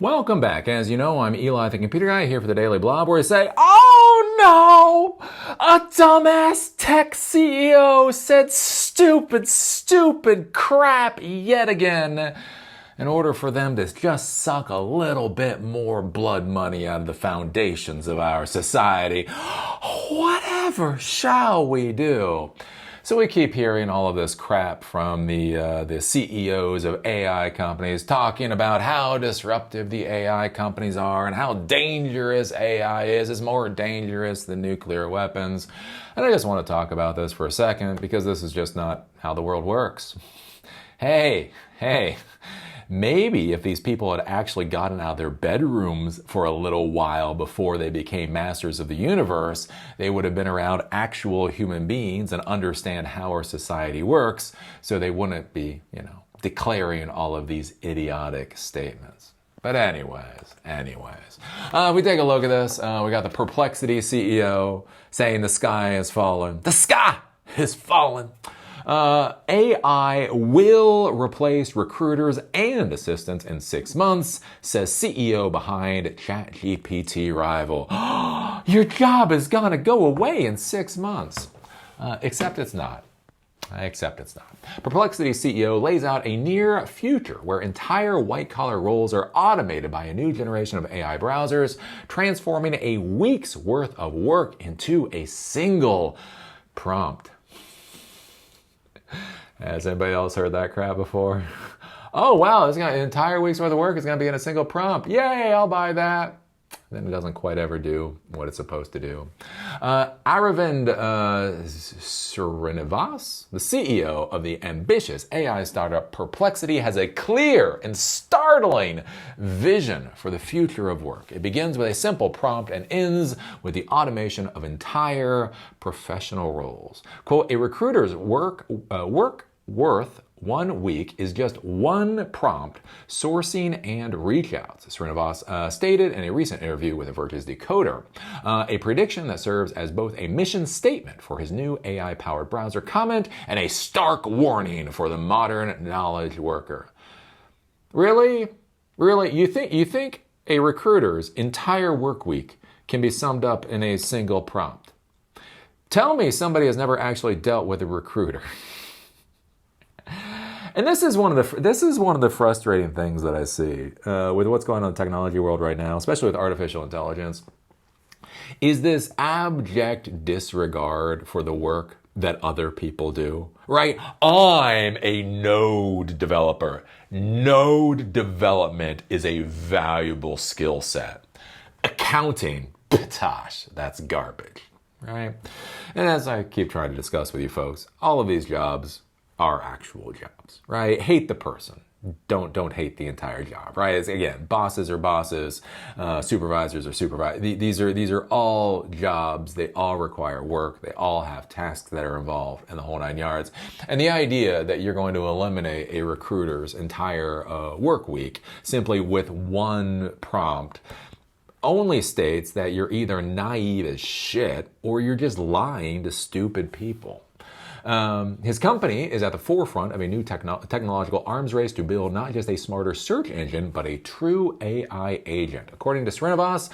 Welcome back. As you know, I'm Eli, the computer guy, here for the Daily Blob, where I say, oh no! A dumbass tech CEO said stupid crap yet again in order for them to just suck a little bit more blood money out of the foundations of our society. Whatever shall we do? So we keep hearing all of this crap from the CEOs of AI companies talking about how disruptive the AI companies are and how dangerous AI is. It's more dangerous than nuclear weapons. And I just want to talk about this for a second because this is just not how the world works. Hey. Maybe if these people had actually gotten out of their bedrooms for a little while before they became masters of the universe, they would have been around actual human beings and understand how our society works, so they wouldn't be, declaring all of these idiotic statements. But anyways, we take a look at this. We got the Perplexity CEO saying the sky is falling. The sky is falling. AI will replace recruiters and assistants in 6 months, says CEO behind ChatGPT rival. Your job is gonna go away in 6 months. Except it's not. Perplexity CEO lays out a near future where entire white-collar roles are automated by a new generation of AI browsers, transforming a week's worth of work into a single prompt. Has anybody else heard that crap before? Oh, wow, this an entire week's worth of work is going to be in a single prompt. Yay, I'll buy that. Then it doesn't quite ever do what it's supposed to do. Aravind Srinivas, the CEO of the ambitious AI startup Perplexity, has a clear and startling vision for the future of work. It begins with a simple prompt and ends with the automation of entire professional roles. Quote, a recruiter's work worth 1 week is just one prompt, sourcing and reach outs, Srinivas stated in a recent interview with Verge's Decoder. A prediction that serves as both a mission statement for his new AI-powered browser comment and a stark warning for the modern knowledge worker. Really? You think a recruiter's entire work week can be summed up in a single prompt? Tell me somebody has never actually dealt with a recruiter. And this is one of the frustrating things that I see with what's going on in the technology world right now, especially with artificial intelligence, is this abject disregard for the work that other people do, right? I'm a node developer. Node development is a valuable skill set. Accounting, patosh, that's garbage, right? And as I keep trying to discuss with you folks, all of these jobs are actual jobs, right? Hate the person. Don't hate the entire job, right? Again, bosses are bosses, supervisors are supervisors. These are all jobs. They all require work. They all have tasks that are involved in the whole 9 yards. And the idea that you're going to eliminate a recruiter's entire work week simply with one prompt only states that you're either naive as shit or you're just lying to stupid people. His company is at the forefront of a new technological arms race to build not just a smarter search engine, but a true AI agent. According to Srinivas,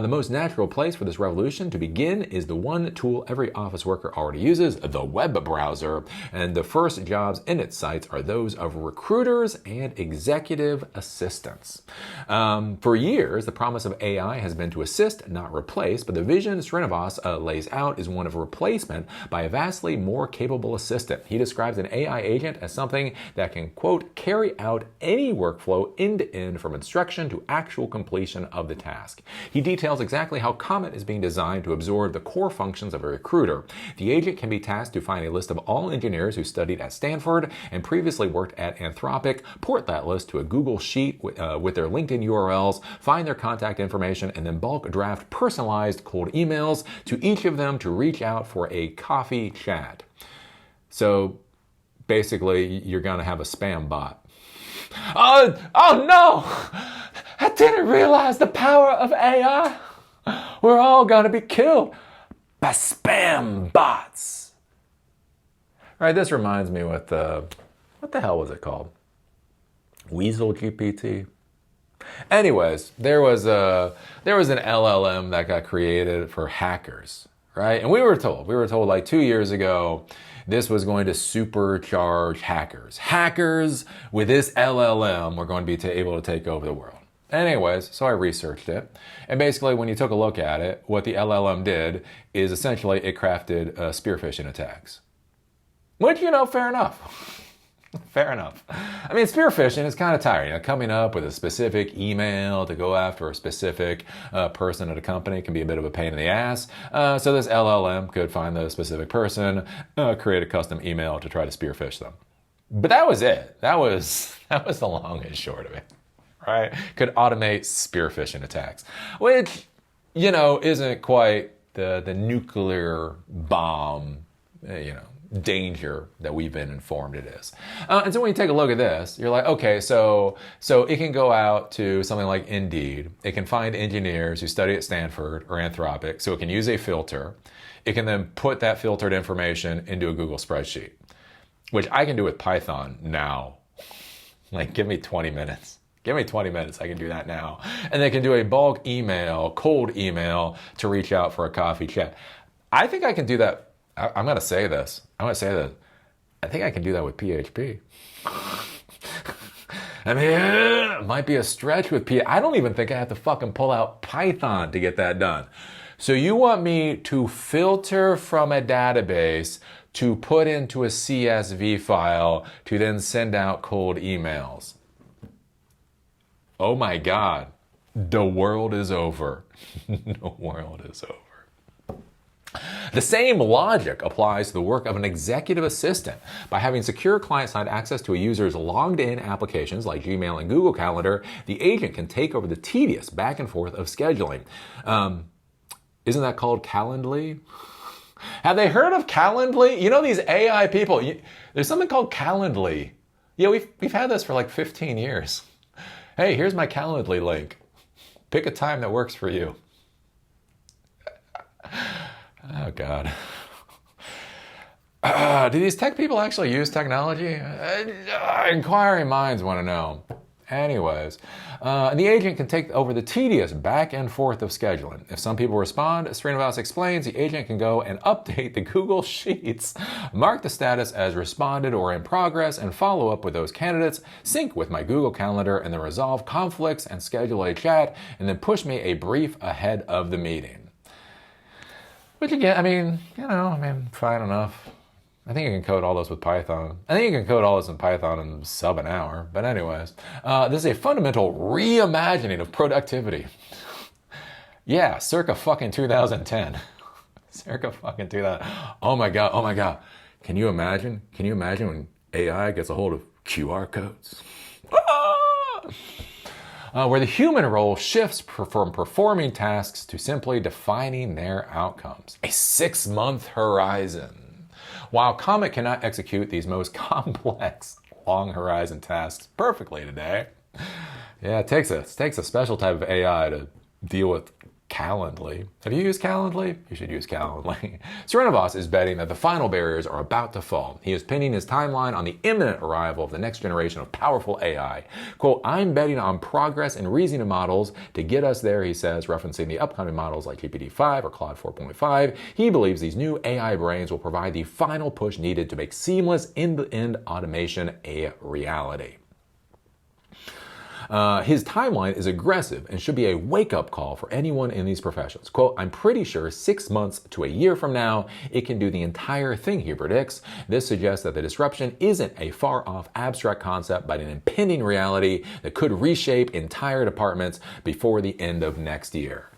the most natural place for this revolution to begin is the one tool every office worker already uses, the web browser. And the first jobs in its sights are those of recruiters and executive assistants. For years, the promise of AI has been to assist, not replace, but the vision Srinivas lays out is one of replacement by a vastly more capable assistant. He describes an AI agent as something that can, quote, carry out any workflow end to end from instruction to actual completion of the task. He details exactly how Comet is being designed to absorb the core functions of a recruiter. The agent can be tasked to find a list of all engineers who studied at Stanford and previously worked at Anthropic, port that list to a Google Sheet with their LinkedIn URLs, find their contact information, and then bulk draft personalized cold emails to each of them to reach out for a coffee chat. So basically, you're going to have a spam bot. Oh no! I didn't realize the power of AI. We're all going to be killed by spam bots. Right, this reminds me what the hell was it called? Weasel GPT? Anyways, there was an LLM that got created for hackers, right? And we were told like 2 years ago, this was going to supercharge hackers. Hackers with this LLM were going to be able to take over the world. Anyways, so I researched it. And basically, when you took a look at it, what the LLM did is essentially it crafted spear phishing attacks. Which, fair enough. Fair enough. I mean, spear phishing is kind of tiring. Coming up with a specific email to go after a specific person at a company can be a bit of a pain in the ass. So this LLM could find the specific person, create a custom email to try to spear phish them. But that was it. That was the long and short of it, right? Could automate spear phishing attacks, which, isn't quite the nuclear bomb, danger that we've been informed it is. And so when you take a look at this, you're like, okay, so it can go out to something like Indeed. It can find engineers who study at Stanford or Anthropic, so it can use a filter. It can then put that filtered information into a Google spreadsheet, which I can do with Python now. Like, give me 20 minutes. Give me 20 minutes, I can do that now. And they can do a bulk email, cold email, to reach out for a coffee chat. I think I can do that. I'm going to say this. I think I can do that with PHP. I mean, it might be a stretch with PHP. I don't even think I have to fucking pull out Python to get that done. So you want me to filter from a database to put into a CSV file to then send out cold emails. Oh my God. The world is over. The world is over. The same logic applies to the work of an executive assistant. By having secure client-side access to a user's logged-in applications like Gmail and Google Calendar, the agent can take over the tedious back and forth of scheduling. Isn't that called Calendly? Have they heard of Calendly? These AI people. There's something called Calendly. Yeah, we've had this for like 15 years. Hey, here's my Calendly link. Pick a time that works for you. Oh, God. Do these tech people actually use technology? Inquiring minds want to know. Anyways, the agent can take over the tedious back and forth of scheduling. If some people respond, Srinivas explains, the agent can go and update the Google Sheets, mark the status as responded or in progress, and follow up with those candidates, sync with my Google Calendar, and then resolve conflicts and schedule a chat, and then push me a brief ahead of the meeting. Which again, fine enough. I think you can code all this with Python. I think you can code all this in Python in sub an hour. But anyways, this is a fundamental reimagining of productivity. Yeah, circa fucking 2010. Circa fucking 2000. Oh my God. Can you imagine when AI gets a hold of QR codes? Where the human role shifts from performing tasks to simply defining their outcomes. A 6-month horizon. While Comet cannot execute these most complex long horizon tasks perfectly today, it takes a special type of AI to deal with Calendly. Have you used Calendly? You should use Calendly. Srinivas is betting that the final barriers are about to fall. He is pinning his timeline on the imminent arrival of the next generation of powerful AI. Quote, I'm betting on progress in reasoning models to get us there, he says, referencing the upcoming models like GPT-5 or Claude 4.5. He believes these new AI brains will provide the final push needed to make seamless end-to-end automation a reality. His timeline is aggressive and should be a wake-up call for anyone in these professions. Quote, I'm pretty sure 6 months to a year from now, it can do the entire thing, he predicts. This suggests that the disruption isn't a far-off abstract concept, but an impending reality that could reshape entire departments before the end of next year.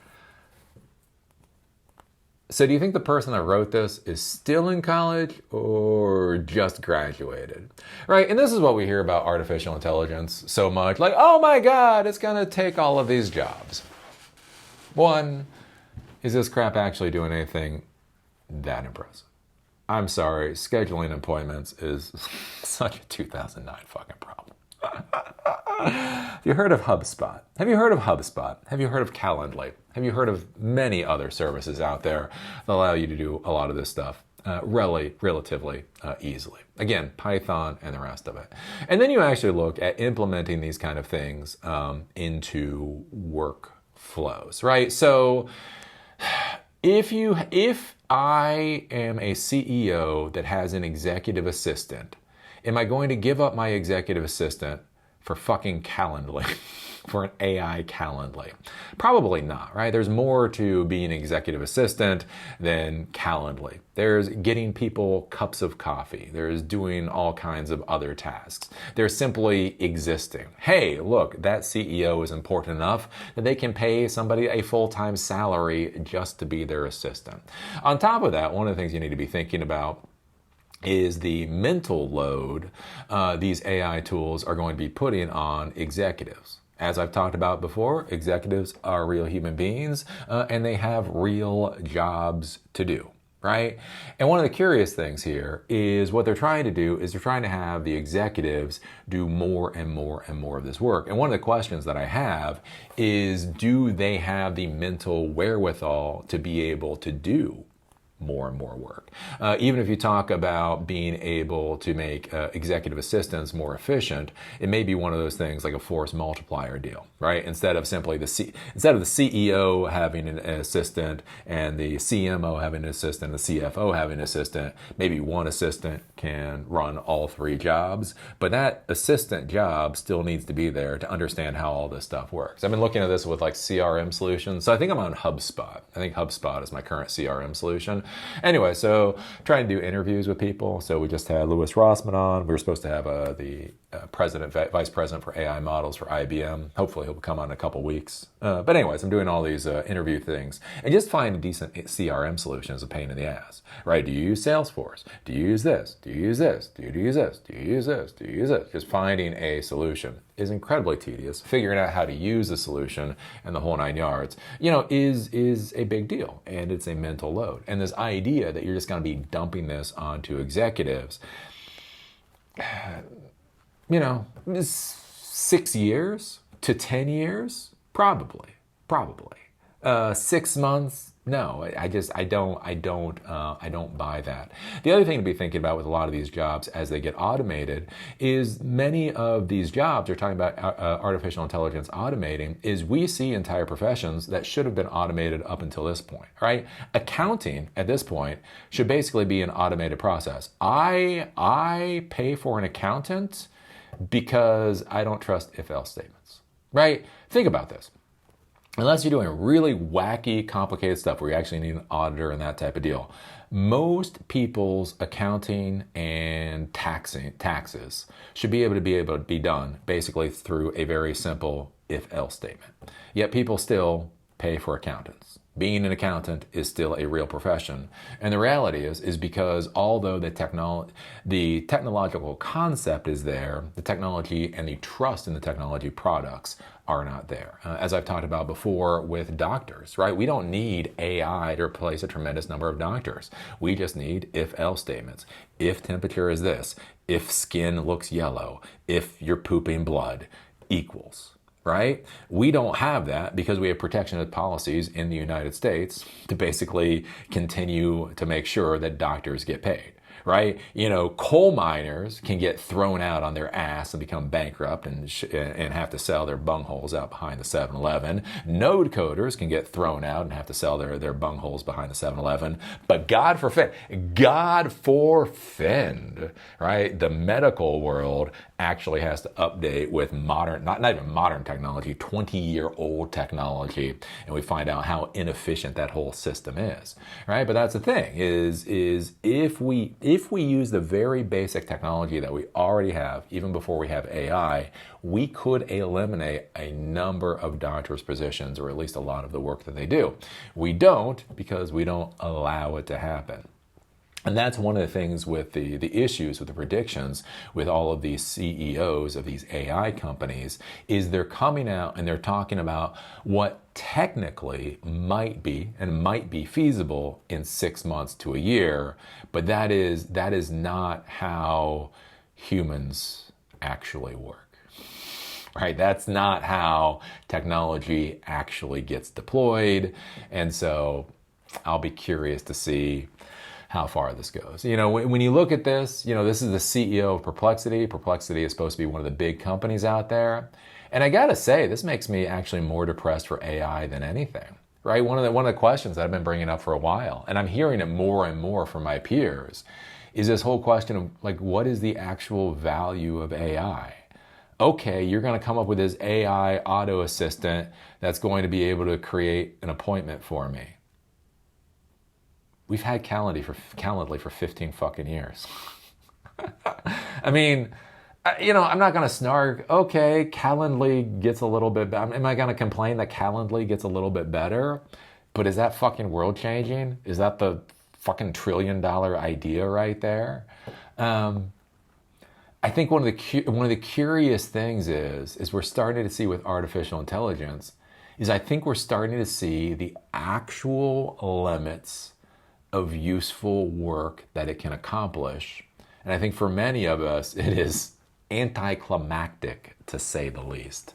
So do you think the person that wrote this is still in college or just graduated? Right, and this is what we hear about artificial intelligence so much. Like, oh my God, it's going to take all of these jobs. One, is this crap actually doing anything that impressive? I'm sorry, scheduling appointments is such a 2009 fucking problem. Have you heard of HubSpot? Have you heard of HubSpot? Have you heard of Calendly? Have you heard of many other services out there that allow you to do a lot of this stuff? relatively easily. Again, Python and the rest of it. And then you actually look at implementing these kind of things into workflows, right? So if I am a CEO that has an executive assistant, am I going to give up my executive assistant for fucking Calendly? For an AI Calendly? Probably not, right? There's more to being an executive assistant than Calendly. There's getting people cups of coffee. There's doing all kinds of other tasks. There's simply existing. Hey, look, that CEO is important enough that they can pay somebody a full-time salary just to be their assistant. On top of that, one of the things you need to be thinking about is the mental load these AI tools are going to be putting on executives. As I've talked about before, executives are real human beings and they have real jobs to do, right? And one of the curious things here is what they're trying to do is they're trying to have the executives do more and more and more of this work. And one of the questions that I have is, do they have the mental wherewithal to be able to do more and more work? Even if you talk about being able to make executive assistants more efficient, it may be one of those things like a force multiplier deal, right? Instead of simply the CEO having an assistant and the CMO having an assistant, the CFO having an assistant, maybe one assistant can run all three jobs, but that assistant job still needs to be there to understand how all this stuff works. I've been looking at this with like CRM solutions. So I think I'm on HubSpot. I think HubSpot is my current CRM solution. Anyway, so trying to do interviews with people. So we just had Louis Rossman on. We were supposed to have the vice president for AI models for IBM. Hopefully he'll come on in a couple weeks. But anyways, I'm doing all these interview things. And just finding decent CRM solution is a pain in the ass, right? Do you use Salesforce? Do you use this? Do you use this? Do you use this? Do you use this? Do you use this? Just finding a solution is incredibly tedious. Figuring out how to use the solution and the whole nine yards, is a big deal. And it's a mental load. And this idea that you're just going to be dumping this onto executives, 6 years to 10 years, probably. 6 months, no. I don't buy that. The other thing to be thinking about with a lot of these jobs as they get automated is many of these jobs are talking about artificial intelligence automating. Is we see entire professions that should have been automated up until this point, right? Accounting at this point should basically be an automated process. I pay for an accountant because I don't trust if-else statements, right? Think about this. Unless you're doing really wacky, complicated stuff where you actually need an auditor and that type of deal, most people's accounting and taxes should be able to be done basically through a very simple if-else statement. Yet people still pay for accountants. Being an accountant is still a real profession. And the reality is because although the technological concept is there, the technology and the trust in the technology products are not there. As I've talked about before with doctors, right? We don't need AI to replace a tremendous number of doctors. We just need if-else statements. If temperature is this, if skin looks yellow, if you're pooping blood, equals. Right? We don't have that because we have protectionist policies in the United States to basically continue to make sure that doctors get paid. Right? Coal miners can get thrown out on their ass and become bankrupt and have to sell their bungholes out behind the 7-Eleven. Node coders can get thrown out and have to sell their bungholes behind the 7-Eleven. But God forfend, right? The medical world actually has to update with modern, not even modern technology, 20-year-old technology, and we find out how inefficient that whole system is, right? But that's the thing, is if we use the very basic technology that we already have, even before we have AI, we could eliminate a number of doctors' positions, or at least a lot of the work that they do. We don't, because we don't allow it to happen. And that's one of the things with the issues with the predictions with all of these CEOs of these AI companies is they're coming out and they're talking about what technically might be feasible in 6 months to a year, but that is not how humans actually work. Right? That's not how technology actually gets deployed. And so I'll be curious to see how far this goes. You know, when you look at this, you know, this is the CEO of Perplexity. Perplexity is supposed to be one of the big companies out there. And I gotta say, this makes me actually more depressed for AI than anything, right? One of the questions that I've been bringing up for a while, and I'm hearing it more and more from my peers, is this whole question of like, what is the actual value of AI? Okay, you're going to come up with this AI auto assistant that's going to be able to create an appointment for me. We've had Calendly for 15 fucking years. I mean, you know, I'm not going to snark, okay, Calendly gets a little bit better. Am I going to complain that Calendly gets a little bit better? But is that fucking world changing? Is that the fucking $1 trillion idea right there? I think one of the curious things is we're starting to see with artificial intelligence is I think we're starting to see the actual limits of useful work that it can accomplish. And I think for many of us, it is anticlimactic, to say the least.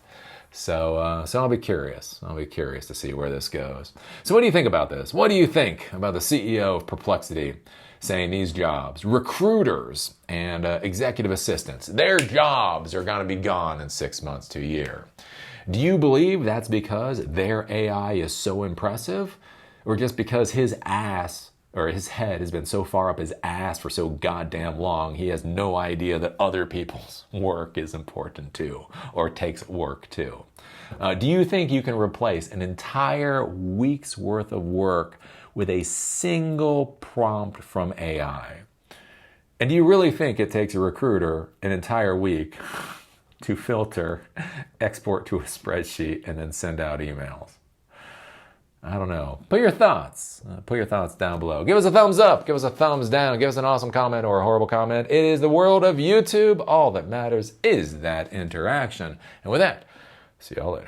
So I'll be curious. I'll be curious to see where this goes. So what do you think about this? What do you think about the CEO of Perplexity saying these jobs, recruiters and executive assistants, their jobs are going to be gone in 6 months to a year? Do you believe that's because their AI is so impressive, or just because his ass or his head has been so far up his ass for so goddamn long, he has no idea that other people's work is important too, or takes work too? Do you think you can replace an entire week's worth of work with a single prompt from AI? And do you really think it takes a recruiter an entire week to filter, export to a spreadsheet, and then send out emails? I don't know. Put your thoughts down below. Give us a thumbs up. Give us a thumbs down. Give us an awesome comment or a horrible comment. It is the world of YouTube. All that matters is that interaction. And with that, see y'all later.